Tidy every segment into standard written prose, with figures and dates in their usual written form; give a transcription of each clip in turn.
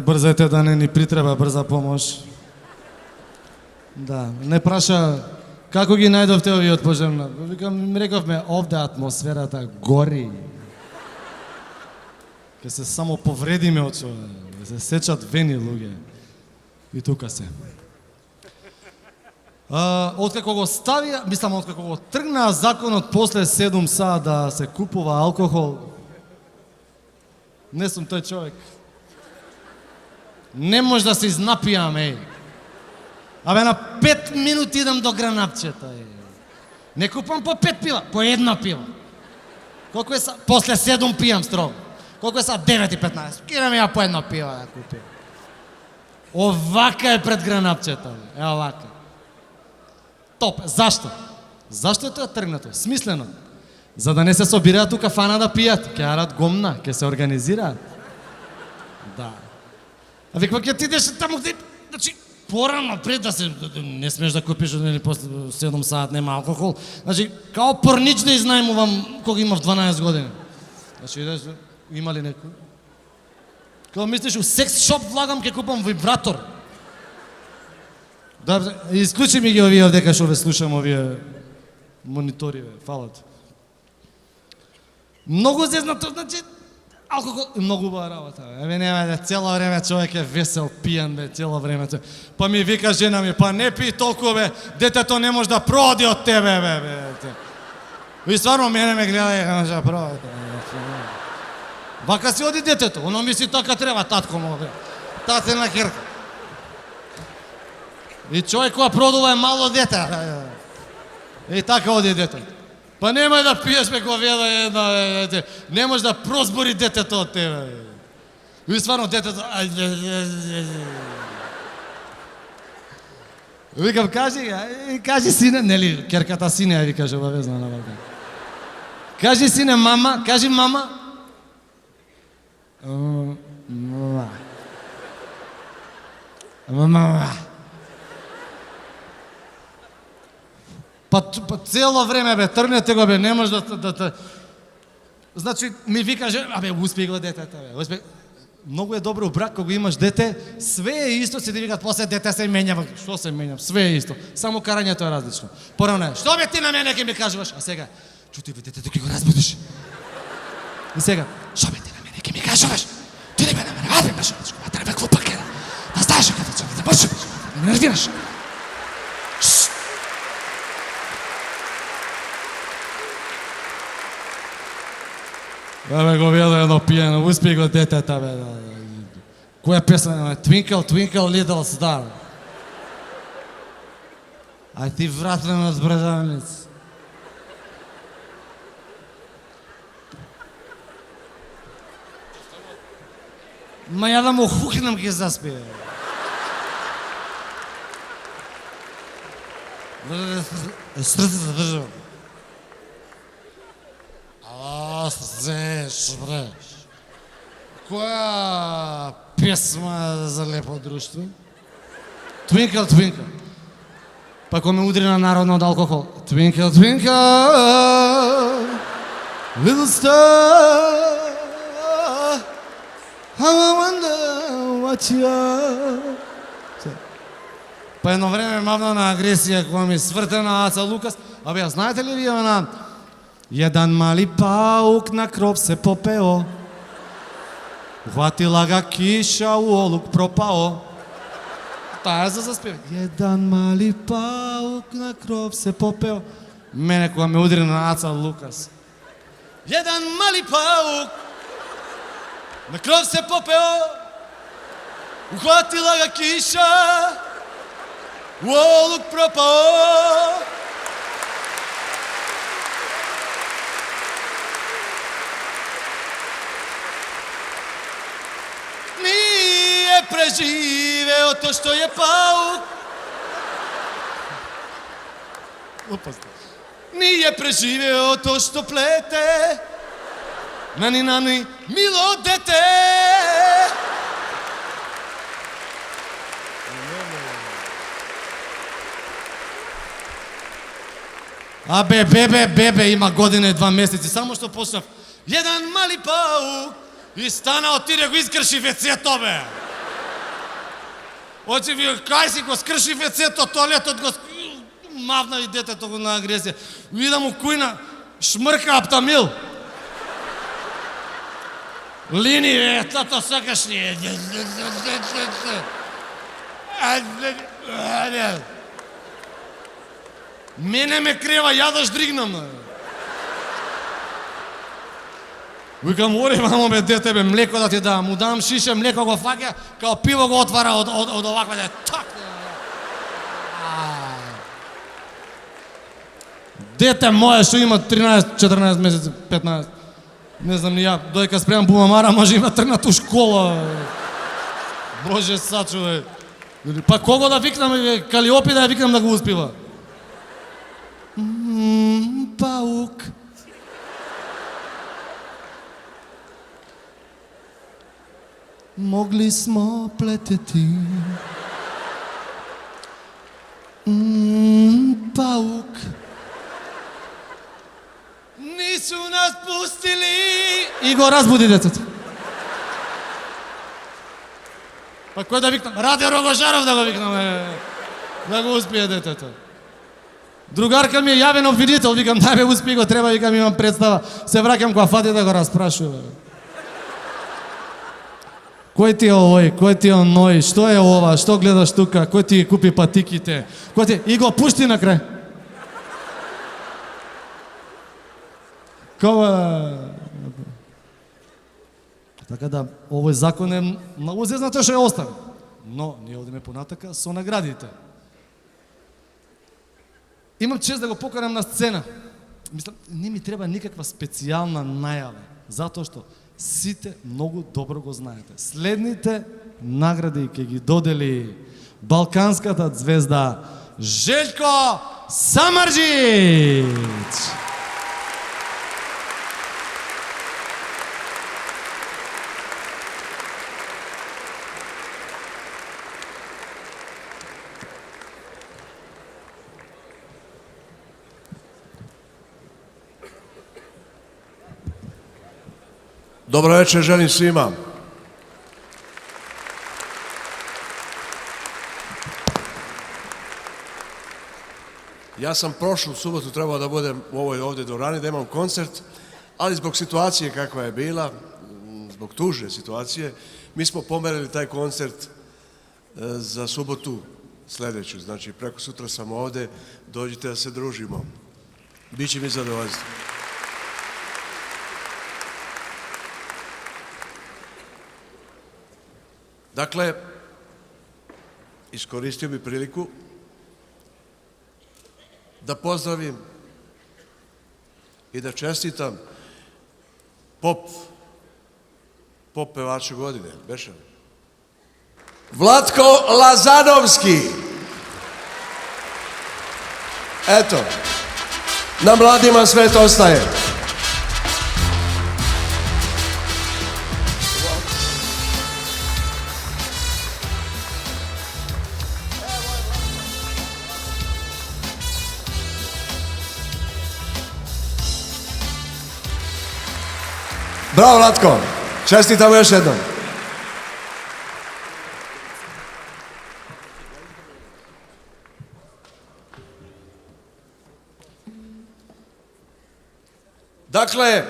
Брзете да не ни притреба брза помош. Да, не праша како ги најдовте овие од пожарна. Викам, им рековме, овде атмосферата гори. Ке се само повредиме од што се сечат вени луѓе. И тука се. Откако го ставија, мислам, откако го тргнаа законот после 7 саа да се купува алкохол, не сум тој човек. Не може да се изнапијам, еј. Абе, на 5 минути идам до гранапчето, еј. Не купам по 5 пива, по 1 пиво. Колко е са? После 7 пијам строго. Колко е са? 9:15. Кирам ја по 1 пиво да купим. Овака е пред гранапчето, е овака. Топ. Зашто? Зашто е тоа тргнато? Смислено. За да не се собираат тука фана да пијат, ќе арат гомна, ќе се организираат. Да. А викам, ќе ти идеш таму где, значи, порано пред да се, не смеш да купиш, или после 7 саат нема алкохол. Значи, као порнич да изнајмувам кога имав 12 години. Значи, идеш, има ли некој? Кога мислиш, у секс шоп влагам, ќе купам вибратор. Да, исклучи ми ги овие овдека што ве слушам, овие монитори, фала ти. Многу зезнато, значи, алкохол, многу убава работа. Еве нема да цело време човек е весел, пијан бе, цело време. Па ми вика жена ми, па не пи толку бе, детето не може да проди од тебе бе. И стварно мене ме гледа и може да проди. Вака си оди детето, оно ми си така треба, татко му бе. Татина херка. И човек која продува е мало дете. И така оди детето. Па немај да пиеш бе, го веда една, не може да прозбори детето од тебе. И стварно детето... Викам, кажи сине, нели, керката сине, ја ви каже, обавезна на вака. Кажи сине, мама, кажи мама. Мама. Па цело време бе, трнете го бе, не може да... Значи, ми вика, абе, успеј го детето бе, успеј... Многу е добро у брак, кога имаш дете, све е исто, си ти викат, после дете се менјава. Што се менјава? Све е исто. Само карањето е различно. Порано е, што бе ти на мене ке ми кажуваш? А сега, чути бе, детето ке го разбудиш. И сега, што бе ти на мене ке ми кажуваш? Ти не бе на мене, ајде бе, што треба клупа ке да знаеш како ќе да почнеш, да ме нервираш. Абе го вида едно пиено, успеј го детета бе. Која песна? Twinkle, twinkle, little star. А ти вратлен од брадавниц. Ма ја да му хукнам ке заспие. Срцето држам. Знаеш, бре, која песма за лепо друштво? Twinkle, twinkle. Па кој ме удри на народно од алкохол. Twinkle, twinkle, little star, how I wonder what you are. Па едно време мавна на агресија која ми сврте на Аца Лукас. Абе, знаете ли вие на... Jedan mali pauk na krov se popeo, uhvatila ga kiša, u oluk propao. Та е за заспев. Jedan mali pauk na krov se popeo. Мене кога ме удри на Аца Лукас. Jedan mali pauk na krov se popeo, uhvatila ga kiša, u oluk propao. Preživeo to što je pauk. Opasno. Nije preživeo to što plete. Nani, nani, milo dete. Абе, бебе, има година и 2 месеци, само што почнав. Jedan mali pauk и стана, отиде го изгрши вецето, бе. Очи ви, кај си го скрши вецето, тоалетот го мавна и детето го на агресија. Видам му кујна, шмрка аптамил. Лини, тато сакаш ли? Мене ме крева, ја да шдригнам. Викам, ори, мамо бе, дете бе, млеко да ти дам. Му дам шише, млеко го фаќа, као пиво го отвара од оваква де. Так! Дете мое што има 13, 14 месеци, 15. Не знам ни ја, дојка спремам бумамара, може има тргнат у школа. Боже сачуве. Па кого да викнам, Калиопи да ја викнам да го успива? Паук. Могли смо плетети. Паук. Нису нас пустили. И го разбуди детето. Па кој да викнам? Раде Рогожаров да го викнаме. Да го успие детето. Другарка ми е јавен обвинител, викам, дај бе, успи го, треба, викам, имам представа. Се враќам која фати да го распрашува. Кој ти е овој, кој ти е оној, што е ова, што гледаш тука, кој ти купи патиките, кој ти... И го пушти на крај. Кова... Така да, овој закон е многу зезнато што е остави. Но, ние одиме понатака со наградите. Имам чест да го покарам на сцена. Мислам, не ми треба никаква специјална најава, затоа што сите многу добро го знаете. Следните награди ќе ги додели балканската звезда Желјко Самарџич. Dobro večer, želim svima. Ja sam prošlu subotu trebao da budem u ovoj ovdje dvorani, da imam koncert, ali zbog situacije kakva je bila, zbog tužne situacije, mi smo pomerili taj koncert za subotu sljedeću. Znači, preko sutra sam ovdje, dođite da se družimo. Biće mi zadovoljstvo. Dakle, iskoristio bi priliku da pozdravim i da čestitam pop pevaču godine, beše? Vlatko Lazanovski. Eto, na mladima sve to ostaje. Bravo, Vlatko. Čestitamo još jednom. Dakle,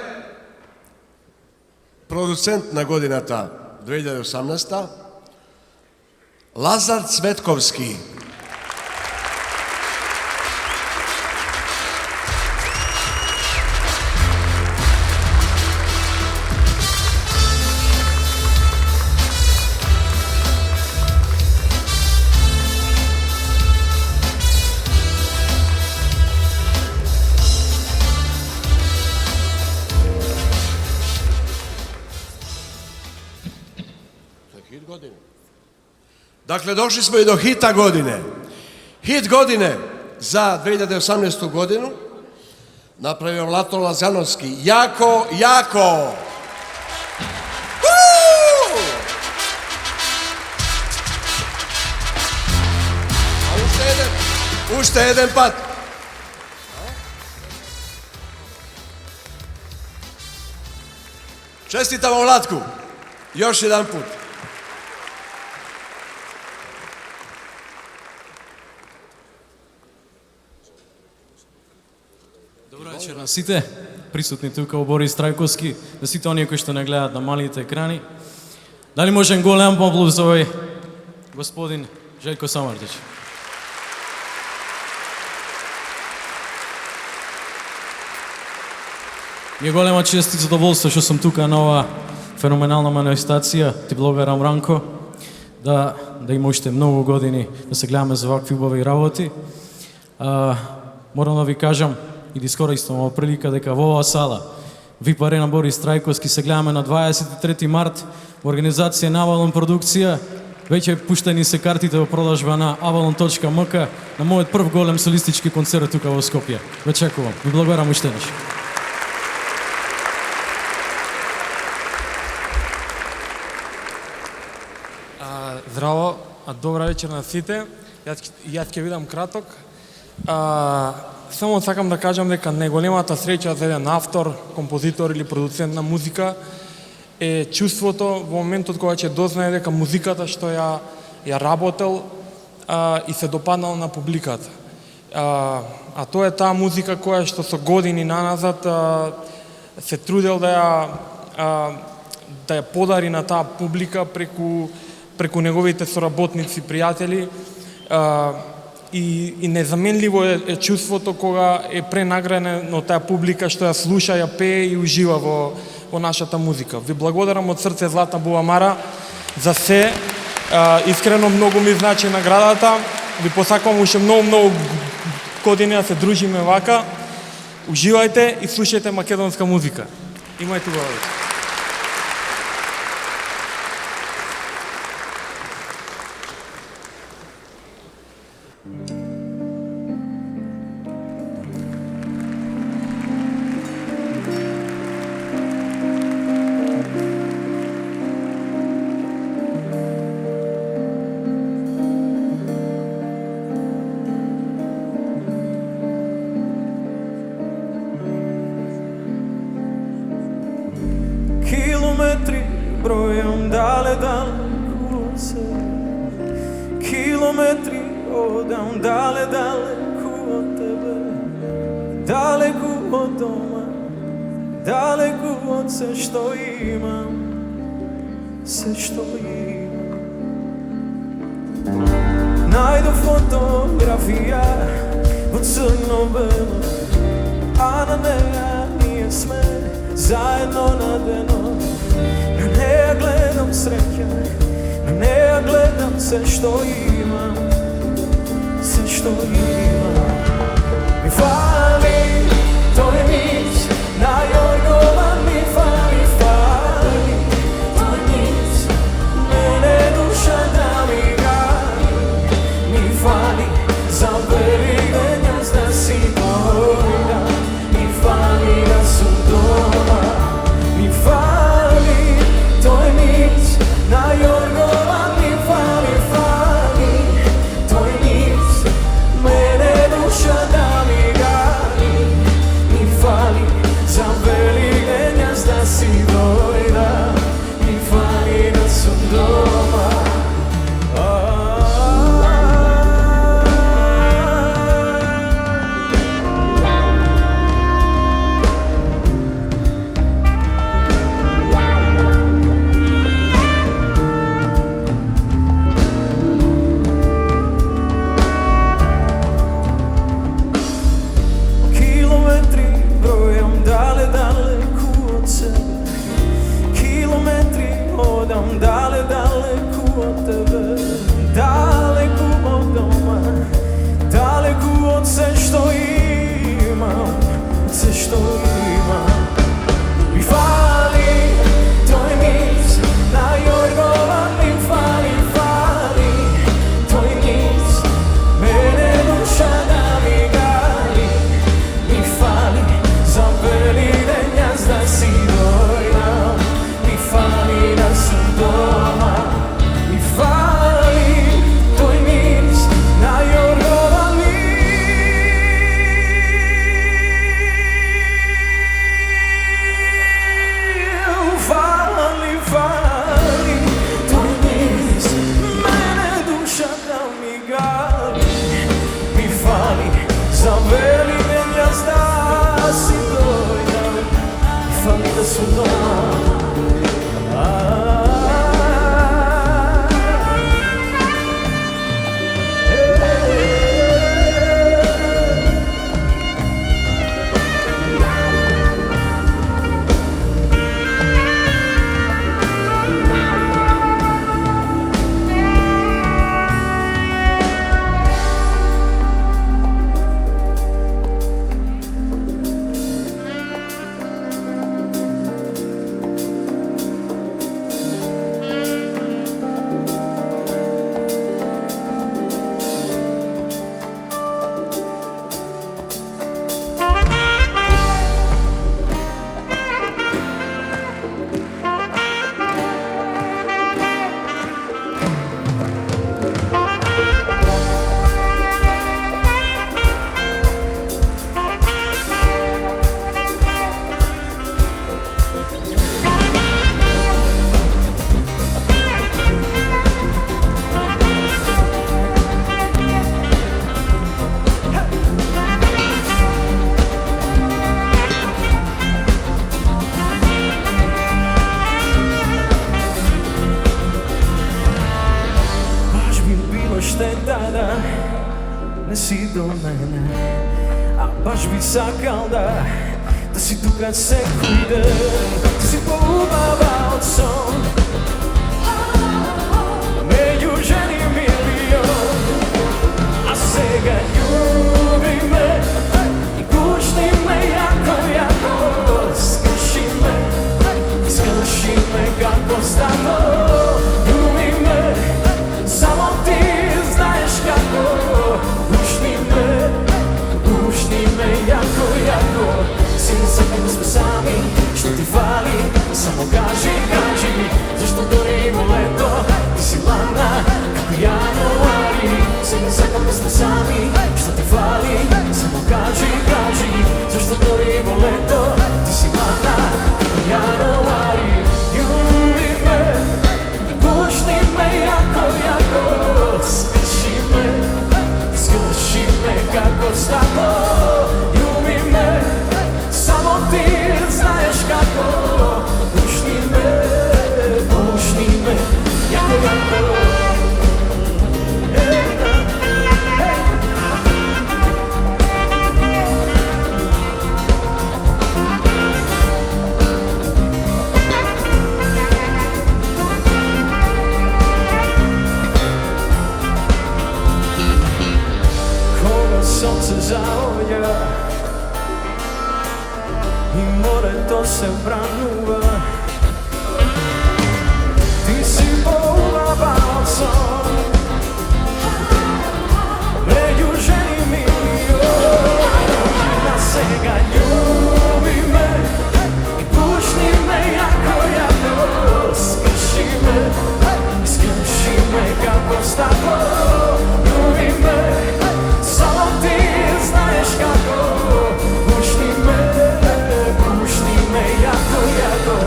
producentna godina ta 2018. Lazar Cvetkovski. Dakle, došli smo i do hita godine. Hit godine za 2018. godinu napravio Vlatko Lazanovski. Jako, jako! A ušte jedan pat. Čestitamo Vlatku. Još jedan put. вечер на сите присутни тука во Борис Трајковски, на сите оние кои што не гледаат на малите екрани. Дали можем голем аплауз за овој господин Желјко Самардиќ? Ми е голема чест и задоволство што сум тука на ова феноменална манифестација. Ти благодарам, Ранко, да има уште многу години да се гледаме за вакви убави работи. Морам да ви кажам и да искористам ова прилика дека во оваа сала VIP Арена Борис Трајковски се гледаме на 23 март во организација на Avalon продукција. Веќе пуштени се картите во продажба на avalon.mk на мојот прв голем солистички концерт тука во Скопје. Ве чекувам. Ви благодарам уште еднаш. Здраво, добра вечер на сите. Јас ќе бидам краток. Само сакам да кажам дека најголемата среќа за еден автор, композитор или продуцент на музика е чувството во моментот кога ќе дознае дека музиката што ја работел и се допаднал на публиката. А тоа е таа музика која што со години наназад се трудел да ја подари на таа публика преку неговите соработници, пријатели, и незаменливо е чувството кога е пренаградено таа публика што ја слуша, ја пее и ужива во нашата музика. Ви благодарам од срце, Златна Бубамара, за се. Искрено многу ми значи наградата. Ви посакувам уште многу години да се дружиме вака. Уживајте и слушајте македонска музика. Имајте убава вечер. Kilometri brojom daleko od sebe, kilometri odam daleko od tebe, daleko od doma, daleko od sve što imam, sve što imam. Najdu fotografija od crno-belo, a na neja nije sme. Zajedno na deno, na neja gledam sreća, na neja gledam sve što imam, sve što imam. Mi fali, to je nic, na Jorgova mi fali, to je nic, mene duša da mi gani. Mi fali, za velike gnjazda si dojda, mi fali da su doma. Mi fali, to je nic, na Jorgova mi fali, to je nic, mene duša da mi gani. Mi fali, za velike gnjazda si dojda, mi fali da su doma. Daleko od tebe, daleko od doma, daleko od sve što imam, sve što imam. Mi fali, to je nic, na Jorgova mi fali, to je nic, mene duša da mi gani. Mi fali, za velike gnjazda si dojda, mi fali da sam doma. Mi fali, to je nic, na Jorgova mi Баш би сакал да си тука секој ден. Ти си поубава од сон, меѓу жени милион. А сега љуби ме и пушти ме јако, јако. Скрши ме како стано. Љуби ме, само ти знаеш како. Пушти ме јако, јако. Сини сакам да сме сами, што ти фали? Само кажи, кажи, зашто дори во лето ти си ладна како јануари. Сини сакам да сме сами, што ти фали? Само кажи, кажи, зашто дори во лето ти си ладна како јануари. Љуби ме, пушти ме јако, јако. Скрши ме како стакло. Љуби ме, само ти знаеш како. Пушти ме, јако, јако. Сонце заоѓа и морето се бранува. Ти си поубава од сон, меѓу жени милион. А сега љуби ме и пушти ме јако, јако. Скрши ме како стакло. Љуби ме, само ти знаеш како. Пушти ме јако, јако.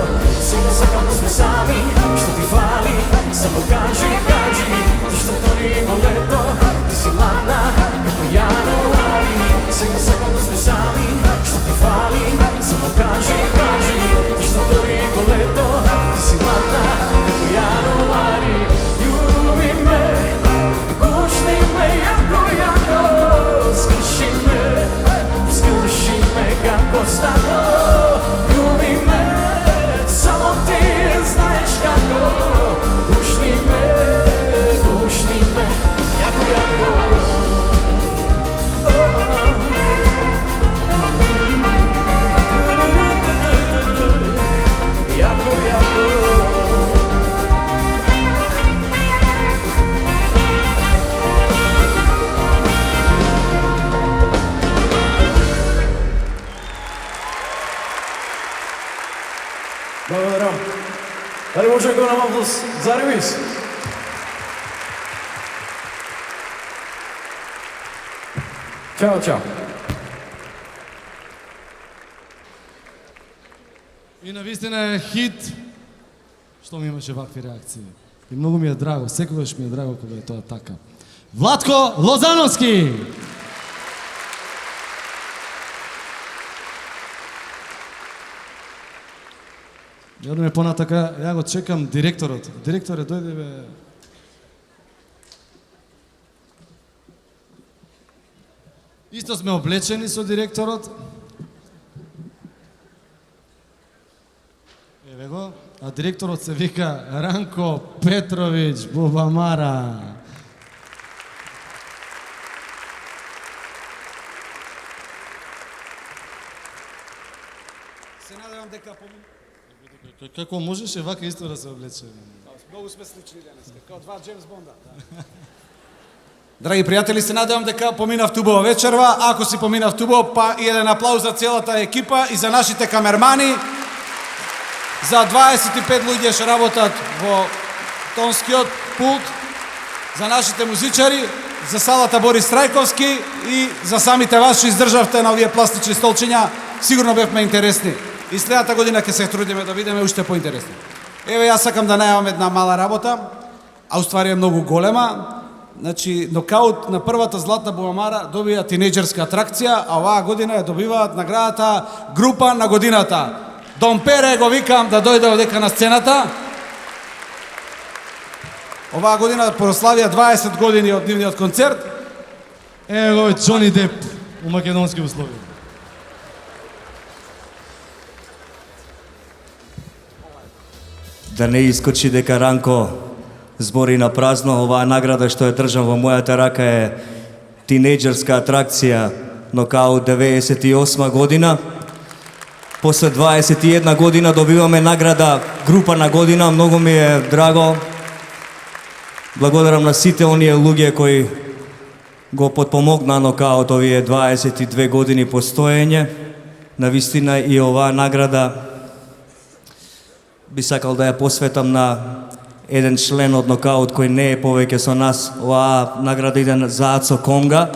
Сега сакам да сме сами, што ти фали? Само кажи, кажи, зашто дори во лето ти си ладна како јануари. Сега сакам да сме сами, што ти фали? Само кажи, кажи, зашто дори во лето ти си ладна како јануари. Љуби ме, пушти ме јако, јако. Скрши ме како стакло. Љуби ме, само ти знаеш како. Пушти ме, јако, јако. Јако, јако. Благодарам. Дали може да го намам за ревиз? Чао, чао. И навистина е хит, што ми имаше вакви реакции. И многу ми е драго, секогаш ми е драго кога е тоа така. Владко Лозановски! Ја одиме понатака, ја го чекам директорот. Директоре, дојде бе. Исто сме облечени со директорот. Еве го, а директорот се вика Ранко Петрович Бубамара. Се надевам дека Како можеше вака исто да се облече? многу сме слични денес, како два Джеймс Бонда. Драги пријатели, се надевам дека поминав убава вечерва. Ако си поминав убаво, па и еден аплауз за целата екипа и за нашите камермани, за 25 луѓе што работат во тонскиот пулт, за нашите музичари, за салата Борис Трајковски и за самите вас што издржавте на овие пластични столчиња. Сигурно бевме интересни. И следната година ќе се трудиме да бидеме уште поинтересни. Еве, јас сакам да најавам една мала работа, а уствари е многу голема. Значи, нокаут на првата златна Бубамара добија тинејџерска атракција, а оваа година ја добиваат наградата група на годината. Дон Пере го викам да дојде одека на сцената. Оваа година прославија 20 години од нивниот концерт. Ево Џони Деп у македонски услови. да не искочи дека Ранко збори на празно. Оваа награда што ја држам во мојата рака е тинејџерска атракција Нокаут 98 година. После 21 година добиваме награда Група на година. Многу ми е драго. Благодарам на сите оние луѓе кои го потпомогна Нокаут овие 22 години постоење. Навистина и оваа награда би сакал да ја посветам на еден член од Нокаут кој не е повеќе со нас. Оваа награда иде за Ацо Конга.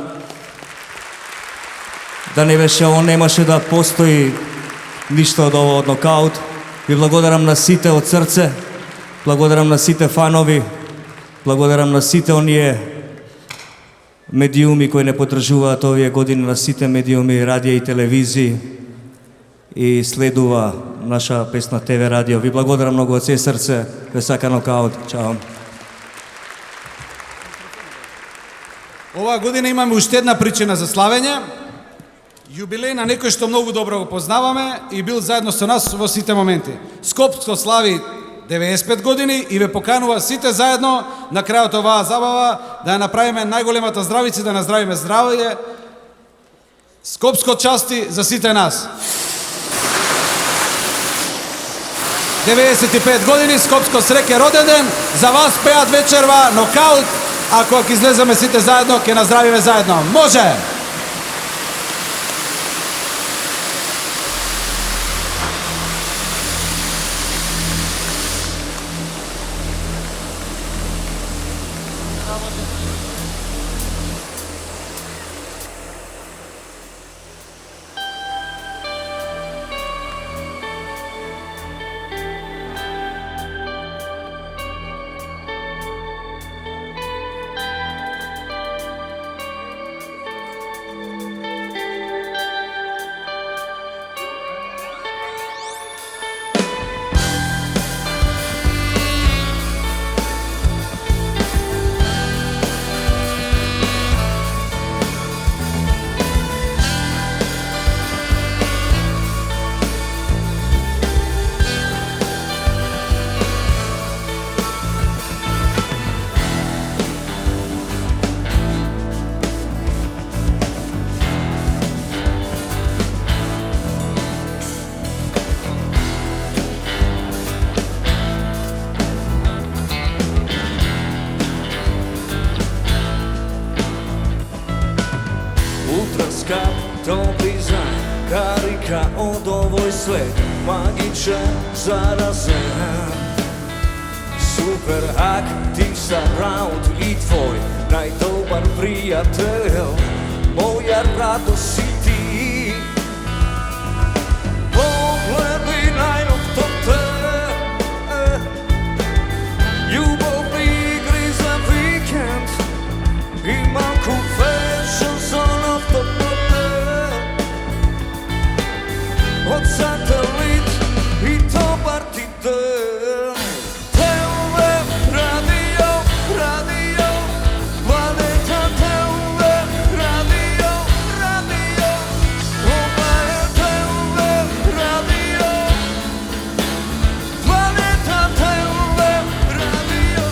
Да не беше он, немаше да постои ништо од ово од Нокаут. Ви благодарам на сите од срце. Благодарам на сите фанови. Благодарам на сите оние медиуми кои не потржуваат овие години, на сите медиуми, радија и телевизии и следува наша песна ТВ радио. Ви благодарам многу од се срце. Ве сака Нокаут. Чао. Оваа година имаме уште една причина за славење. Јубилеј на некој што многу добро го познаваме и бил заедно со нас во сите моменти. Скопско слави 95 години и ве поканува сите заедно на крајот оваа забава да ја направиме најголемата здравица, да наздравиме здравје. Скопско части за сите нас. 95 години, Скопско среќен роден ден, за вас пеат вечерва Нокаут, ако ќе излеземе сите заедно, ќе наздравиме заедно. Може! Karika od ovoj svet, magičan, zarazan. Super aktiv surround i tvoj najdobar prijatelj, moja radost si ti. Pogledi najnog te, ljubavni igri za vikend, imam confession zone of the od satelit i dobar ti den. TV, radio, radio, planeta TV, radio, radio. Ovo je TV, radio, planeta TV, radio.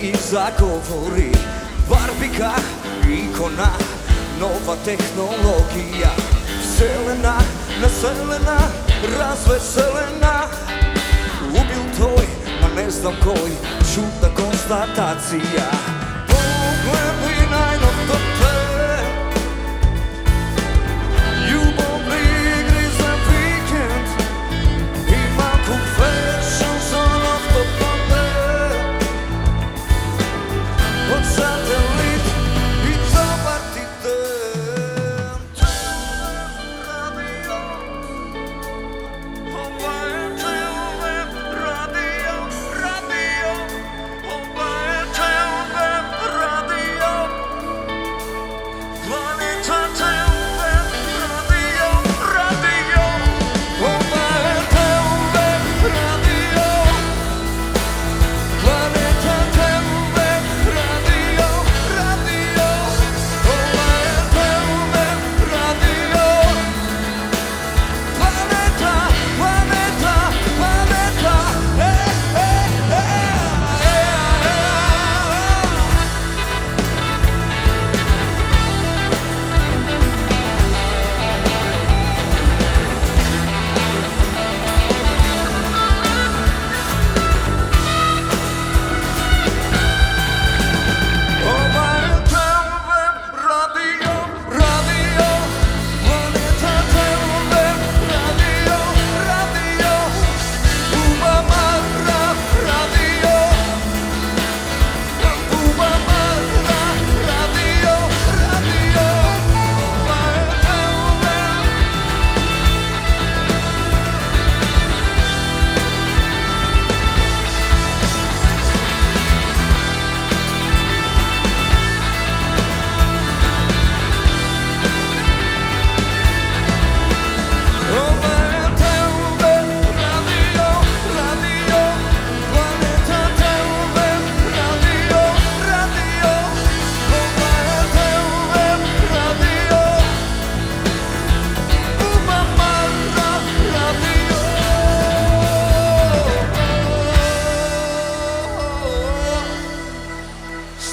I zagovori, barbika, ikona, nova tehnologija, vselena, naselena, razveselena. Ubil tvoj, ma ne znam koji, čudna konstatacija. Pogledi najnov do te, ljubavni igri za vikend, ima confession zone of the od satelit i dobar ti den. Radio, ovo je TV, radio, radio, ovo je TV,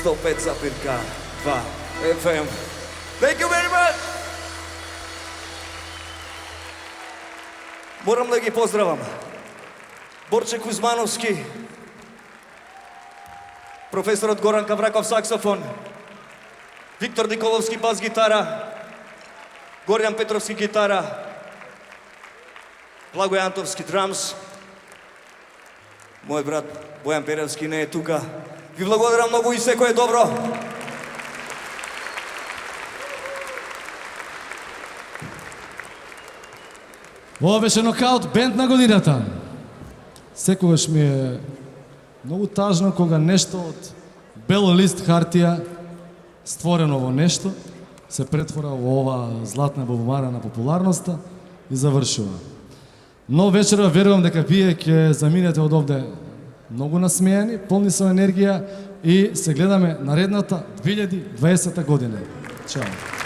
105,2 FM. Thank you very much! Moram da ги поздравам. Борче Кузмановски, професорот Горан Кавраков саксофон, Виктор Николовски бас гитара, Горјан Петровски гитара, Благој Антовски драмс, мој брат Бојан Перевски не е тука. Ви благодарам многу и секој е добро. Ова беше нокаут бенд на годината. Секогаш ми е многу тажно кога нешто од бел лист хартија створено во нешто се претвора во ова златна бубамара на популарноста и завршува. Но вечера верувам дека вие ќе заминете од овде многу насмејани, полни со енергија и се гледаме наредната 2020 година. Чао.